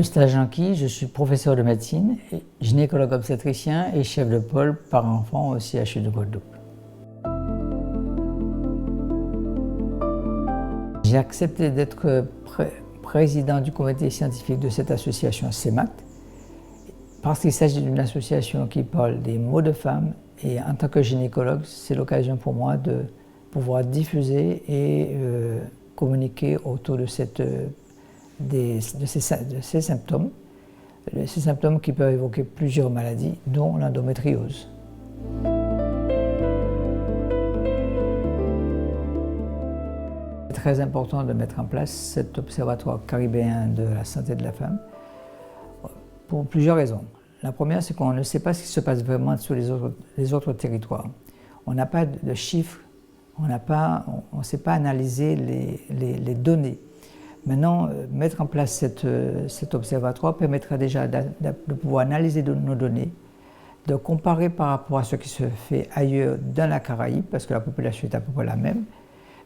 Eustache Janqui, je suis professeur de médecine, gynécologue obstétricien et chef de pôle par enfant au CHU de Guadeloupe. J'ai accepté d'être président du comité scientifique de cette association CEMACT parce qu'il s'agit d'une association qui parle des maux de femmes et en tant que gynécologue, c'est l'occasion pour moi de pouvoir diffuser et communiquer autour de ces symptômes qui peuvent évoquer plusieurs maladies, dont l'endométriose. C'est très important de mettre en place cet observatoire caribéen de la santé de la femme pour plusieurs raisons. La première, c'est qu'on ne sait pas ce qui se passe vraiment sur les autres territoires. On n'a pas de chiffres, on ne sait pas analyser les données. Maintenant, mettre en place cet observatoire permettra déjà de pouvoir analyser nos données, de comparer par rapport à ce qui se fait ailleurs dans la Caraïbe, parce que la population est à peu près la même,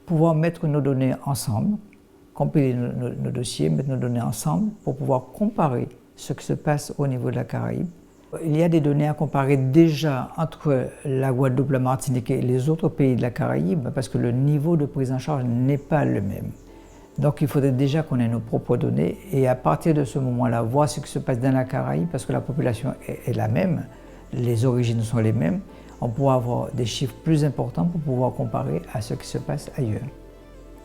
pouvoir mettre nos données ensemble, compiler nos dossiers, mettre nos données ensemble pour pouvoir comparer ce qui se passe au niveau de la Caraïbe. Il y a des données à comparer déjà entre la Guadeloupe, la Martinique et les autres pays de la Caraïbe, parce que le niveau de prise en charge n'est pas le même. Donc il faudrait déjà qu'on ait nos propres données et à partir de ce moment-là, voir ce qui se passe dans la Caraïbe, parce que la population est la même, les origines sont les mêmes, on pourra avoir des chiffres plus importants pour pouvoir comparer à ce qui se passe ailleurs.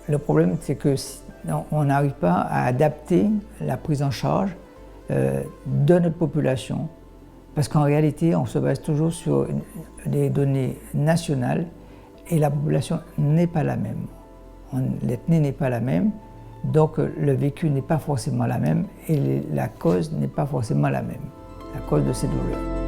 Le problème, c'est qu'on n'arrive pas à adapter la prise en charge de notre population, parce qu'en réalité, on se base toujours sur des données nationales et la population n'est pas la même. L'ethnie n'est pas la même, donc le vécu n'est pas forcément la même et la cause n'est pas forcément la même, la cause de ces douleurs.